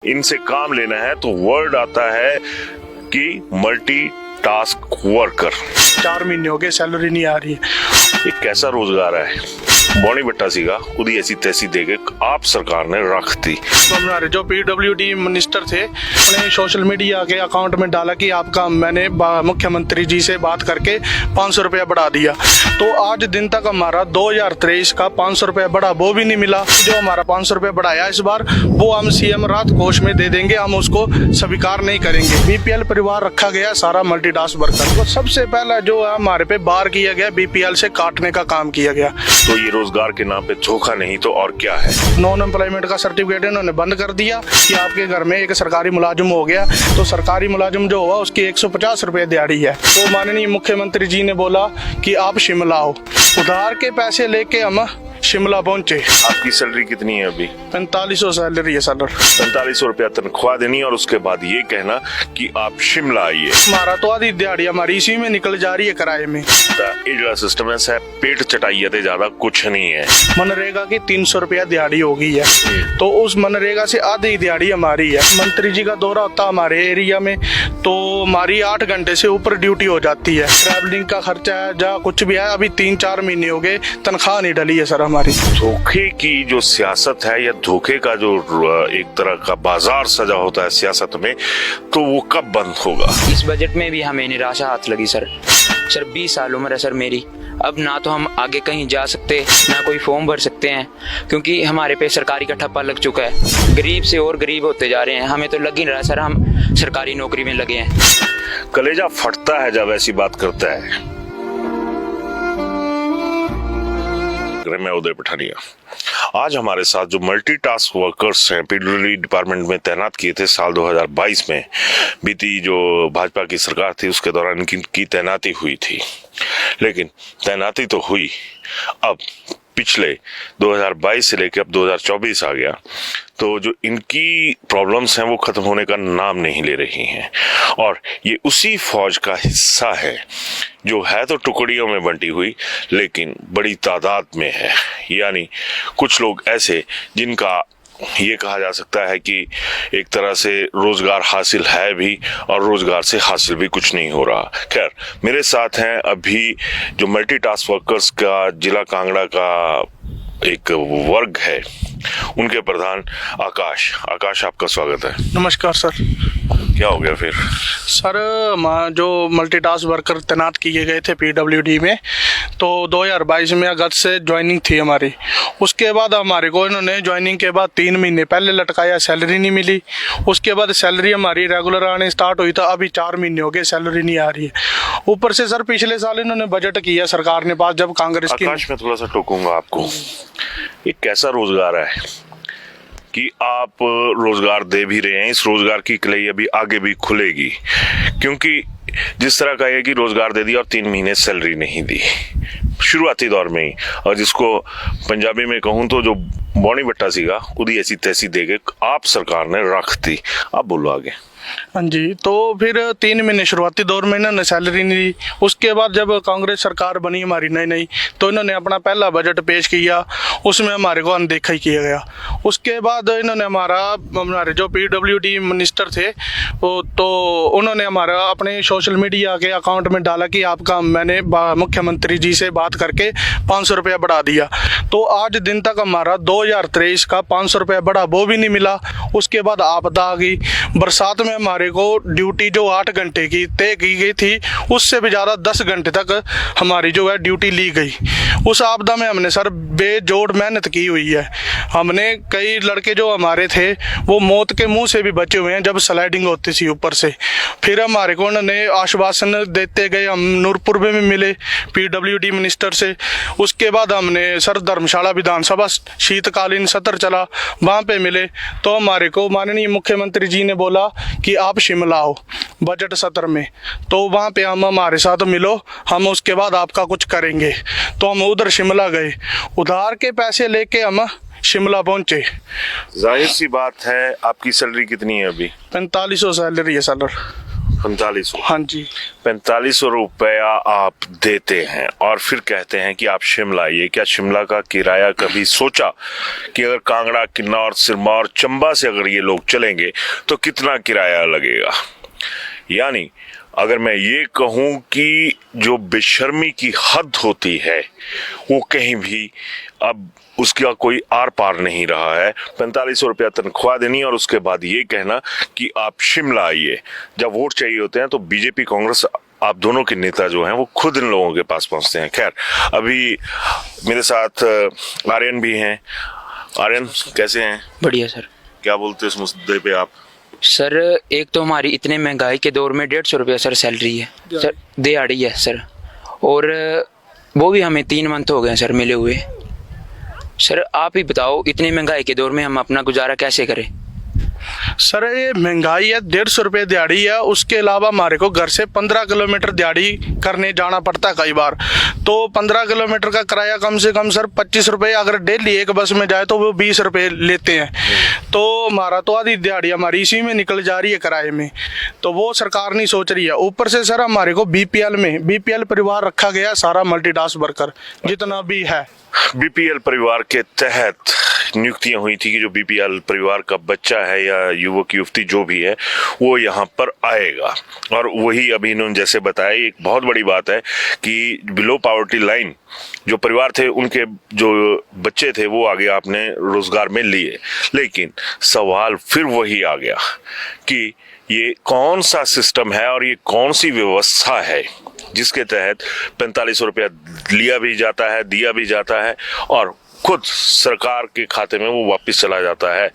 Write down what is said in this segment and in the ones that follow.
इनसे काम लेना है तो वर्ड आता है कि मल्टी टास्क वर्कर। 4 महीने हो गए सैलरी नहीं आ रही है। ये कैसा रोजगार है? बॉनी बट्टा सीगा उदी ऐसी तैसी देके आप सरकार ने रख दी। तो हमारे जो पीडब्ल्यूडी मिनिस्टर थे उन्हें सोशल मीडिया के अकाउंट में डाला कि आपका मैंने मुख्यमंत्री जी से बात करके 500 रुपया बढ़ा दिया। तो आज दिन तक हमारा 2023 का 500 रुपया बढ़ा वो भी नहीं मिला। जो हमारा 500 रुपया बढ़ाया इस बार वो हम सीएम राहत कोष में दे देंगे, हम उसको स्वीकार नहीं करेंगे। बीपीएल परिवार रखा गया सारा मल्टीटास्क वर्कर। तो सबसे पहला जो हमारे पे बार किया गया बीपीएल से काटने का काम किया गया। तो ये रोजगार के नाम पे धोखा नहीं तो और क्या है? नॉन एम्प्लॉयमेंट का सर्टिफिकेट इन्होंने बंद कर दिया कि आपके घर में एक सरकारी मुलाजिम हो गया तो सरकारी मुलाजिम जो हुआ उसकी 150 रुपए दिहाड़ी है। तो माननीय मुख्यमंत्री जी ने बोला कि आप शिमला आओ। उधार के पैसे लेके हम शिमला पहुंचे। आपकी सैलरी कितनी है अभी? 4500 सैलरी है सर। 4500 रुपया तनख्वाह देनी और उसके बाद ये कहना कि आप शिमला आइए। हमारा तो आधी दिहाड़ी हमारी इसी में निकल जा रही है किराए में। ये सिस्टम है पेट चटाइए थे ज्यादा कुछ नहीं है। मनरेगा की 300 रुपया दिहाड़ी हो गई है तो उस मनरेगा से आधी दिहाड़ी हमारी है। मंत्री जी का दौरा होता हमारे एरिया में तो हमारी 8 घंटे से ऊपर ड्यूटी हो जाती है। ट्रैवलिंग का खर्चा है जहाँ कुछ भी है। अभी 3-4 महीने हो गए तनख्वाह नहीं डली है सर हमारी। धोखे की जो सियासत है या धोखे का जो एक तरह का बाजार सजा होता है सियासत में, तो वो कब बंद होगा? इस बजट में भी हमें निराशा हाथ लगी सर। 20 साल उम्र है सर मेरी। अब ना तो हम आगे कहीं जा सकते ना कोई फॉर्म भर सकते हैं क्योंकि हमारे पे सरकारी का ठप्पा लग चुका है। गरीब से और गरीब होते जा रहे हैं। हमें तो लग ही नहीं रहा सर हम सरकारी नौकरी में लगे हैं। कलेजा फटता है जब ऐसी बात करता है। मैं उदय पठानिया। आज हमारे साथ जो मल्टीटास्क वर्कर्स हैं पीडब्ल्यूडी डिपार्टमेंट में तैनात किए थे साल 2022 में, बीती जो भाजपा की सरकार थी उसके दौरान इनकी तैनाती हुई थी। लेकिन तैनाती तो हुई, अब पिछले 2022 से लेकर अब 2024 आ गया तो जो इनकी प्रॉब्लम्स हैं वो खत्म होने का नाम नहीं ले रही हैं। और ये उसी फौज का हिस्सा है जो है तो टुकड़ियों में बंटी हुई लेकिन बड़ी तादाद में है। यानी कुछ लोग ऐसे जिनका ये कहा जा सकता है कि एक तरह से रोजगार हासिल है भी और रोजगार से हासिल भी कुछ नहीं हो रहा। खैर, मेरे साथ हैं अभी जो मल्टीटास्क वर्कर्स का जिला कांगड़ा का एक वर्ग है, उनके प्रधान आकाश। आकाश, आपका स्वागत है। नमस्कार सर। क्या हो गया फिर? सर जो मल्टीटास्क वर्कर तैनात किए गए थे पीडब्ल्यूडी में तो 2022 में अगस्त से ज्वाइनिंग थी हमारी। उसके बाद हमारे को इन्होंने ज्वाइनिंग के बाद 3 महीने पहले लटकाया, सैलरी नहीं मिली। उसके बाद सैलरी हमारी रेगुलर आने स्टार्ट हुई था, अभी 4 महीने हो गए सैलरी नहीं आ रही है। ऊपर से सर पिछले साल इन्होंने बजट किया सरकार ने पास जब कांग्रेस की। आकाश, मैं थोड़ा सा टोकूंगा आपको। ये कैसा रोजगार है कि आप रोजगार दे भी रहे हैं? इस रोजगार की कलई अभी आगे भी खुलेगी क्योंकि जिस तरह का है कि रोजगार दे दिया और 3 महीने सैलरी नहीं दी शुरुआती दौर में ही, और जिसको पंजाबी में कहूं तो जो बॉनी बट्टा सीगा उदी ऐसी तैसी देके आप सरकार ने रख दी। आप बोलो आगे। हाँ जी, तो फिर 3 महीने शुरुआती दौर में इन्होंने सैलरी नहीं दी। उसके बाद जब कांग्रेस सरकार बनी हमारी नई तो इन्होंने अपना पहला बजट पेश किया, उसमें हमारे को अनदेखा ही किया गया। उसके बाद इन्होंने हमारे जो पीडब्ल्यूडी मिनिस्टर थे तो उन्होंने हमारा अपने सोशल मीडिया के अकाउंट में डाला कि आपका मैंने मुख्यमंत्री जी से बात करके 500 रुपया बढ़ा दिया। तो आज दिन तक हमारा 2023 का 500 रुपया बढ़ा वो भी नहीं मिला। उसके बाद आपदा आ गई। बरसात में हमारे को ड्यूटी जो 8 घंटे की तय की गई थी उससे भी ज़्यादा 10 घंटे तक हमारी जो है ड्यूटी ली गई। उस आपदा में हमने सर बेजोड़ मेहनत की हुई है। हमने कई लड़के जो हमारे थे वो मौत के मुंह से भी बचे हुए हैं जब स्लाइडिंग होती थी ऊपर से। फिर हमारे को उन्होंने आश्वासन देते गए। हम नूरपुर में मिले पीडब्ल्यूडी मिनिस्टर से। उसके बाद हमने सर धर्मशाला विधानसभा शीतकालीन सत्र चला, वहाँ पे मिले तो हमारे को माननीय मुख्यमंत्री जी ने बोला कि आप शिमला आओ बजट सत्र में, तो वहाँ पे हम हमारे साथ मिलो, हम उसके बाद आपका कुछ करेंगे। तो हम उधर शिमला गए, उधार के पैसे लेके हम शिमला पहुंचे। जाहिर सी बात है, आपकी सैलरी कितनी है अभी? 4500 सैलरी है सर। 4500। हाँ जी। 4500 रुपया आप देते हैं और फिर कहते हैं कि आप शिमला आइए। क्या शिमला का किराया कभी सोचा कि अगर कांगड़ा, किन्नौर, सिरमौर, चंबा से अगर ये लोग चलेंगे तो कितना किराया लगेगा? यानी अगर मैं ये कहूं कि जो बेशर्मी की हद होती है वो कहीं भी अब उसका कोई आर पार नहीं रहा है। 4500 रुपया तनख्वाह देनी और उसके बाद ये कहना कि आप शिमला आइए। जब वोट चाहिए होते हैं तो बीजेपी, कांग्रेस, आप दोनों के नेता जो हैं वो खुद इन लोगों के पास पहुंचते हैं। खैर, अभी मेरे साथ आर्यन भी हैं। आर्यन, कैसे हैं? बढ़िया सर। क्या बोलते हैं इस मुद्दे पे आप? सर एक तो हमारी इतने महंगाई के दौर में 150 रुपया सर सैलरी है सर, दिहाड़ी है सर, और वो भी हमें 3 मंथ हो गए सर मिले हुए। सर आप ही बताओ इतनी महंगाई के दौर में हम अपना गुजारा कैसे करें? सर ये महंगाई है, 150 रुपये दिहाड़ी है, उसके अलावा हमारे को घर से 15 किलोमीटर दिहाड़ी करने जाना पड़ता है कई बार। तो 15 किलोमीटर का किराया कम से कम सर 25 रुपये, अगर डेली एक बस में जाए तो वो 20 रुपये लेते हैं। तो हमारा तो आधी दिहाड़ी हमारी इसी में निकल जा रही है किराए में, तो वो सरकार नहीं सोच रही है। ऊपर से सर हमारे को बीपीएल परिवार रखा गया, सारा मल्टीटास्क वर्कर जितना भी है। बीपीएल परिवार के तहत नियुक्तियां हुई थी कि जो बीपीएल परिवार का बच्चा है या युवक युवती जो भी है वो यहाँ पर आएगा। और वही अभी इन्होंने जैसे बताया, एक बहुत बड़ी बात है कि बिलो पॉवर्टी लाइन जो परिवार थे उनके जो बच्चे थे वो आगे आपने रोजगार में लिए। लेकिन सवाल फिर वही आ गया कि ये कौन सा सिस्टम है और ये कौन सी व्यवस्था है जिसके तहत 4500 रुपया लिया भी जाता है, दिया भी जाता है और खुद सरकार के खाते में वो वापस चला जाता है।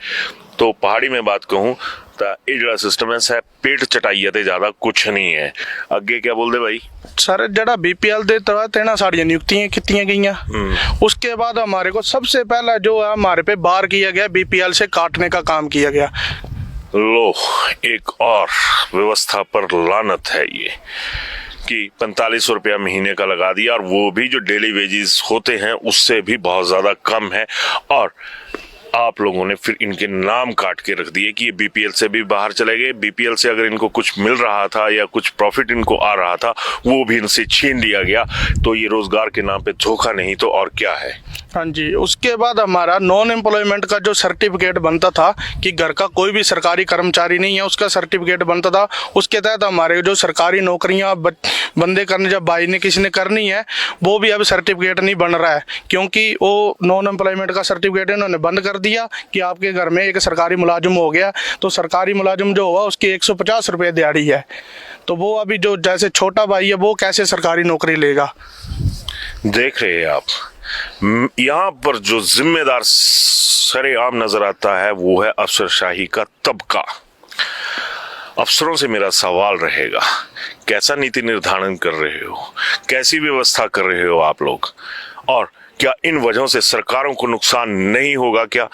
तो पहाड़ी में बात कहूं तो ये जो सिस्टम है पेट चटाइया ते ज्यादा कुछ नहीं है। आगे क्या बोल दे भाई? सर जड़ा बीपीएल दे तेना साड़ियाँ नियुक्तियां कितनी गई, उसके बाद हमारे को सबसे पहला जो है हमारे पे बार किया गया, बीपीएल से काटने का काम किया गया। लो, एक और व्यवस्था पर लानत है ये कि 4500 रुपया महीने का लगा दिया और वो भी जो डेली वेजेस होते हैं उससे भी बहुत ज्यादा कम है। और आप लोगों ने फिर इनके नाम काट के रख दिए कि ये बीपीएल से भी बाहर चले गए। बीपीएल से अगर इनको कुछ मिल रहा था या कुछ प्रॉफिट इनको आ रहा था वो भी इनसे छीन लिया गया। तो ये रोजगार के नाम पे धोखा नहीं तो और क्या है? हाँ जी। उसके बाद हमारा नॉन एम्प्लॉयमेंट का जो सर्टिफिकेट बनता था कि घर का कोई भी सरकारी कर्मचारी नहीं है, उसका सर्टिफिकेट बनता था। उसके तहत हमारे जो सरकारी नौकरियां बंदे करने जब भाई ने किसी ने करनी है वो भी अब सर्टिफिकेट नहीं बन रहा है, क्योंकि वो नॉन एम्प्लॉयमेंट का सर्टिफिकेट इन्होंने बंद कर दिया कि आपके घर में एक सरकारी मुलाजिम हो गया तो सरकारी मुलाजिम जो हुआ उसकी 150 रुपये दिहाड़ी है। तो वो अभी जो जैसे छोटा भाई है वो कैसे सरकारी नौकरी लेगा? देख रहे हैं आप, यहाँ पर जो जिम्मेदार सरेआम नजर आता है वो है अफसरशाही का तबका। अफसरों से मेरा सवाल रहेगा, कैसा नीति निर्धारण कर रहे हो, कैसी व्यवस्था कर रहे हो आप लोग, और क्या इन वजहों से सरकारों को नुकसान नहीं होगा? क्या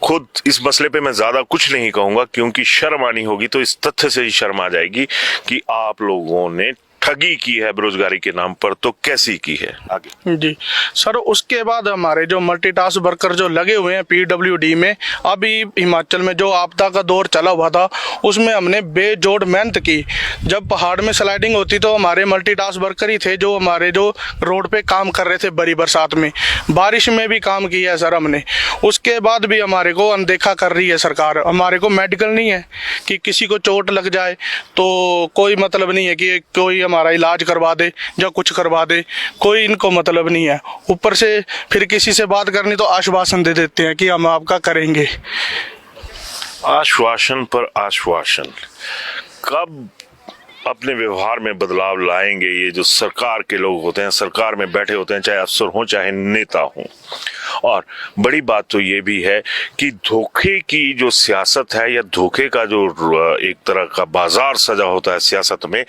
खुद इस मसले पे मैं ज्यादा कुछ नहीं कहूंगा क्योंकि शर्म आनी होगी तो इस तथ्य से ही शर्म आ जाएगी कि आप लोगों ने ठगी की है बेरोजगारी के नाम पर, तो कैसी की है? आगे जी सर, उसके बाद हमारे जो मल्टीटास्क वर्कर जो लगे हुए हैं पीडब्ल्यूडी में, अभी हिमाचल में जो आपदा का दौर चला हुआ था उसमें हमने बेजोड़ मेहनत की। जब पहाड़ में स्लाइडिंग होती तो हमारे मल्टीटास्क वर्कर ही थे जो हमारे जो रोड पे काम कर रहे थे, बड़ी बरसात में, बारिश में भी काम किया है सर हमने। उसके बाद भी हमारे को अनदेखा कर रही है सरकार। हमारे को मेडिकल नहीं है कि किसी को चोट लग जाए तो कोई मतलब नहीं है कि कोई हमारा इलाज करवा दे या कुछ करवा दे, कोई इनको मतलब नहीं है। ऊपर से फिर किसी से बात करनी तो आश्वासन दे देते हैं कि हम आपका करेंगे। आश्वासन पर आश्वासन, कब अपने व्यवहार में बदलाव लाएंगे ये जो सरकार के लोग होते हैं, सरकार में बैठे होते हैं, चाहे अफसर हों चाहे नेता हों? और बड़ी बात तो ये भी है कि धोखे की जो सियासत है या धोखे का जो एक तरह का बाजार सजा होता है सियासत में,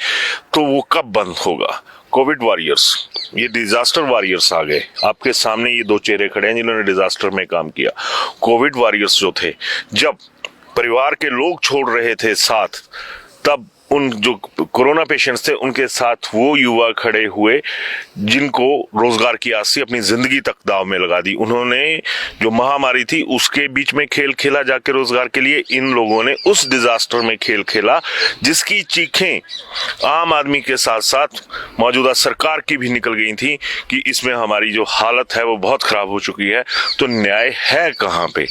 तो वो कब बंद होगा? कोविड वॉरियर्स, ये डिजास्टर वॉरियर्स आ गए। आपके सामने ये दो चेहरे खड़े हैं जिन्होंने डिजास्टर में काम किया। कोविड वॉरियर्स जो थे, जब परिवार के लोग छोड़ रहे थे साथ, तब उन जो कोरोना पेशेंट्स थे उनके साथ वो युवा खड़े हुए जिनको रोजगार की आस से अपनी जिंदगी तक दांव में लगा दी। उन्होंने जो महामारी थी उसके बीच में खेल खेला जाके रोजगार के लिए, इन लोगों ने उस डिजास्टर में खेल खेला जिसकी चीखें आम आदमी के साथ साथ मौजूदा सरकार की भी निकल गई थी कि इसमें हमारी जो हालत है वो बहुत खराब हो चुकी है। तो न्याय है कहाँ पे?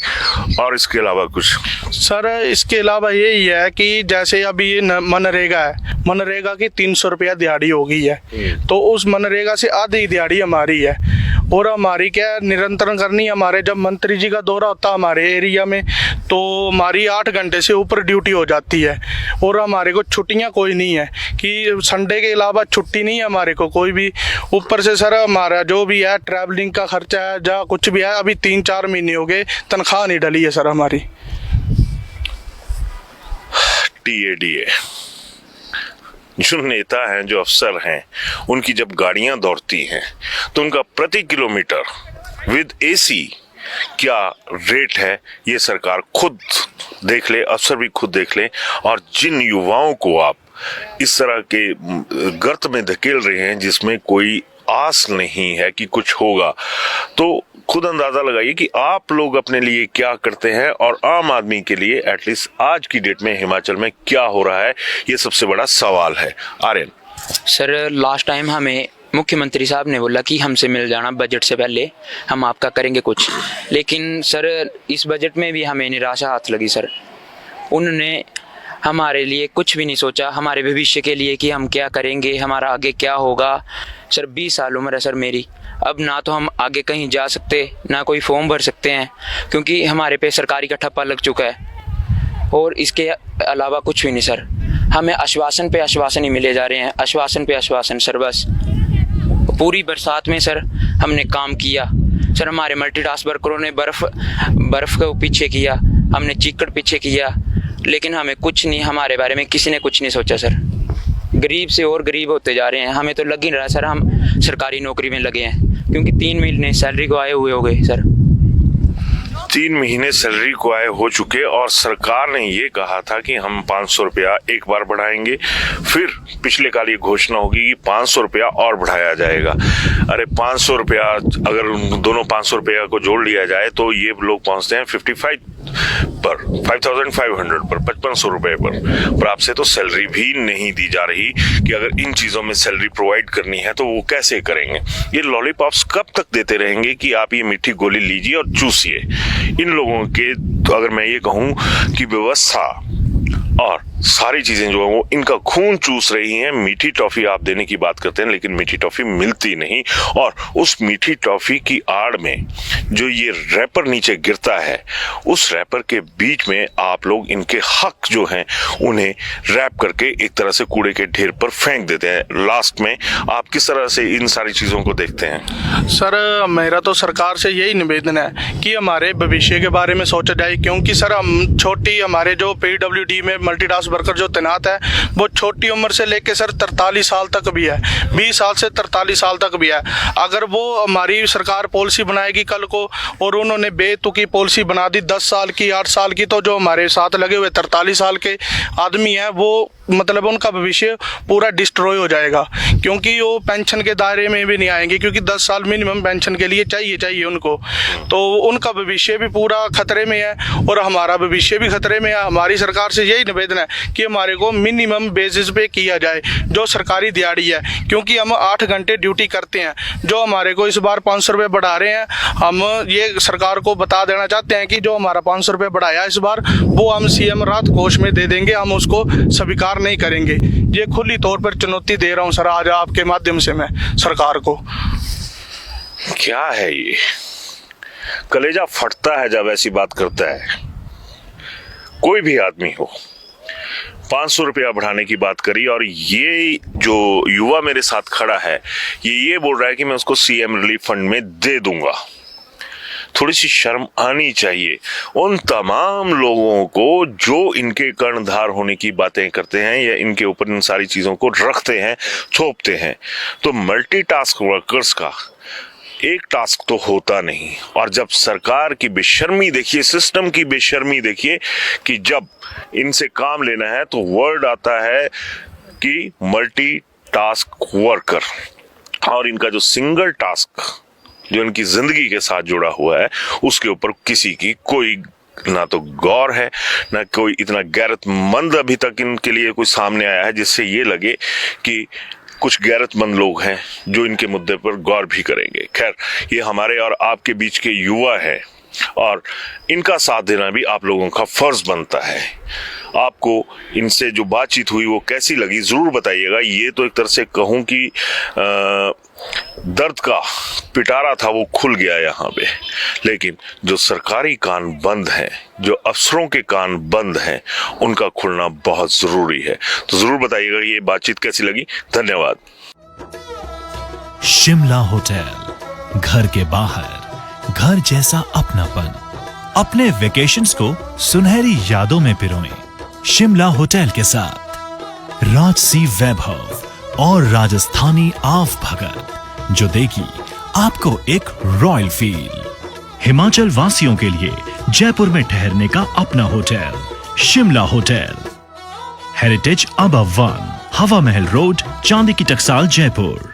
और इसके अलावा कुछ सर, इसके अलावा यही है कि जैसे अभी ये मनरेगा है, मनरेगा की 300 रुपया दिहाड़ी हो गई है, तो उस मनरेगा से आधी दिहाड़ी हमारी है। और हमारी क्या निरंतर करनी, हमारे जब मंत्री जी का दौरा होता है हमारे एरिया में तो हमारी 8 घंटे से ऊपर ड्यूटी हो जाती है। और हमारे को छुट्टियां कोई नहीं है कि संडे के अलावा छुट्टी नहीं है हमारे को कोई भी। ऊपर से सर हमारा जो भी है ट्रैवलिंग का खर्चा है या कुछ भी है, अभी 3-4 महीने हो गए तनख्वाह नहीं डली है सर हमारी। TADA जो नेता हैं, जो अफसर हैं, उनकी जब गाड़ियां दौड़ती हैं तो उनका प्रति किलोमीटर विद AC क्या रेट है ये सरकार खुद देख ले, अफसर भी खुद देख ले। और जिन युवाओं को आप इस तरह के गर्त में धकेल रहे हैं जिसमें कोई आस नहीं है कि कुछ होगा, तो खुद अंदाजा लगाइए कि आप लोग अपने लिए क्या करते हैं और आम आदमी के लिए एटलीस्ट आज की डेट में हिमाचल में क्या हो रहा है, ये सबसे बड़ा सवाल है। आर्यन सर, लास्ट टाइम हमें मुख्यमंत्री साहब ने बोला कि हमसे मिल जाना बजट से पहले, हम आपका करेंगे कुछ। लेकिन सर इस बजट में भी हमें निराशा हाथ लगी सर। उन्होंने हमारे लिए कुछ भी नहीं सोचा, हमारे भविष्य के लिए कि हम क्या करेंगे, हमारा आगे क्या होगा। सर 20 साल उम्र है सर मेरी, अब ना तो हम आगे कहीं जा सकते, ना कोई फॉर्म भर सकते हैं क्योंकि हमारे पे सरकारी का ठप्पा लग चुका है। और इसके अलावा कुछ भी नहीं सर, हमें आश्वासन पे आश्वासन ही मिले जा रहे हैं, आश्वासन पे आश्वासन सर। बस पूरी बरसात में सर हमने काम किया सर, हमारे मल्टीटास्क वर्करों ने बर्फ़ को पीछे किया, हमने चीकड़ पीछे किया, लेकिन हमें कुछ नहीं, हमारे बारे में किसी ने कुछ नहीं सोचा सर। गरीब से और गरीब होते जा रहे हैं, हमें तो लग ही रहा है सर हम सरकारी नौकरी में लगे हैं क्योंकि 3 महीने सैलरी को आए हुए हो गए सर। 3 महीने सैलरी को आए हो चुके और सरकार ने ये कहा था कि हम 500 रुपया एक बार बढ़ाएंगे, फिर पिछले काल ये घोषणा होगी कि 500 रुपया और बढ़ाया जाएगा। अरे 500 रुपया, अगर उन दोनों 500 रुपया को जोड़ लिया जाए तो ये लोग पहुंचते हैं 55 पर, 5500 पर, 5500 रुपए पर आपसे तो सैलरी भी नहीं दी जा रही कि अगर इन चीजों में सैलरी प्रोवाइड करनी है तो वो कैसे करेंगे। ये लॉलीपॉप्स कब तक देते रहेंगे कि आप ये मीठी गोली लीजिए और चूसिए। इन लोगों के तो अगर मैं ये कहूं कि व्यवस्था और सारी चीजें जो है वो इनका खून चूस रही हैं। मीठी टॉफी आप देने की बात करते हैं लेकिन मीठी टॉफी मिलती नहीं, और उस मीठी टॉफी की आड़ में जो ये रैपर नीचे गिरता है उस रैपर के बीच में आप लोग इनके हक जो हैं उन्हें रैप करके एक तरह से कूड़े के ढेर पर फेंक देते हैं। लास्ट में आप किस तरह से इन सारी चीजों को देखते हैं? सर मेरा तो सरकार से यही निवेदन है कि हमारे भविष्य के बारे में सोचा जाए, क्योंकि सर हम छोटी, हमारे जो PWD में मल्टीटास्क वर्कर जो तैनात है वो छोटी उम्र से लेके सर 43 साल तक भी है, 20 साल से 43 साल तक भी है। अगर वो हमारी सरकार पॉलिसी बनाएगी कल को और उन्होंने बेतुकी पॉलिसी बना दी 10 साल की, 8 साल की, तो जो हमारे साथ लगे हुए 43 साल के आदमी हैं वो मतलब उनका भविष्य पूरा डिस्ट्रॉय हो जाएगा, क्योंकि वो पेंशन के दायरे में भी नहीं आएंगे, क्योंकि 10 साल मिनिमम पेंशन के लिए चाहिए उनको। तो उनका भविष्य भी पूरा खतरे में है और हमारा भविष्य भी खतरे में है। हमारी सरकार से यही निवेदन है कि हमारे को मिनिमम बेसिस पे किया जाए जो सरकारी दिहाड़ी है, क्योंकि हम 8 घंटे ड्यूटी करते हैं। जो हमारे को इस बार 500 रुपये बढ़ा रहे हैं, हम ये सरकार को बता देना चाहते हैं कि जो हमारा 500 रुपये बढ़ाया इस बार वो हम CM राहत कोष में दे देंगे, हम उसको स्वीकार नहीं करेंगे। ये खुली तौर पर चुनौती दे रहा हूँ सर आज आपके माध्यम से मैं सरकार को। क्या है ये, कलेजा फटता है जब ऐसी बात करता है। कोई भी आदमी हो, 500 रुपया बढ़ाने की बात करी और ये जो युवा मेरे साथ खड़ा है ये बोल रहा है कि मैं उसको CM रिलीफ फंड में दे दूंगा। थोड़ी सी शर्म आनी चाहिए उन तमाम लोगों को जो इनके कर्णधार होने की बातें करते हैं या इनके ऊपर इन सारी चीजों को रखते हैं, थोपते हैं। तो मल्टीटास्क वर्कर्स का एक टास्क तो होता नहीं। और जब सरकार की बेशर्मी देखिए, सिस्टम की बेशर्मी देखिए कि जब इनसे काम लेना है तो वर्ड आता है कि मल्टी टास्क वर्कर, और इनका जो सिंगल टास्क जो इनकी जिंदगी के साथ जुड़ा हुआ है उसके ऊपर किसी की कोई ना तो गौर है, ना कोई इतना गैरतमंद अभी तक इनके लिए कोई सामने आया है जिससे ये लगे कि कुछ गैरतमंद लोग हैं जो इनके मुद्दे पर गौर भी करेंगे। खैर, ये हमारे और आपके बीच के युवा हैं और इनका साथ देना भी आप लोगों का फर्ज बनता है। आपको इनसे जो बातचीत हुई वो कैसी लगी जरूर बताइएगा। ये तो एक तरह से कहूँ कि दर्द का पिटारा था वो खुल गया यहाँ पे, लेकिन जो सरकारी कान बंद हैं, जो अफसरों के कान बंद हैं, उनका खुलना बहुत जरूरी है। तो जरूर बताइएगा ये बातचीत कैसी लगी। धन्यवाद। शिमला होटल, घर के बाहर घर जैसा अपनापन। अपने वेकेशंस को सुनहरी यादों में पिरोएं शिमला होटल के साथ। राजसी वैभव और राजस्थानी आव भगत जो देगी आपको एक रॉयल फील। हिमाचल वासियों के लिए जयपुर में ठहरने का अपना hotel Shimla hotel. Heritage above 1, हवा महल रोड, चांदी की टकसाल, जयपुर।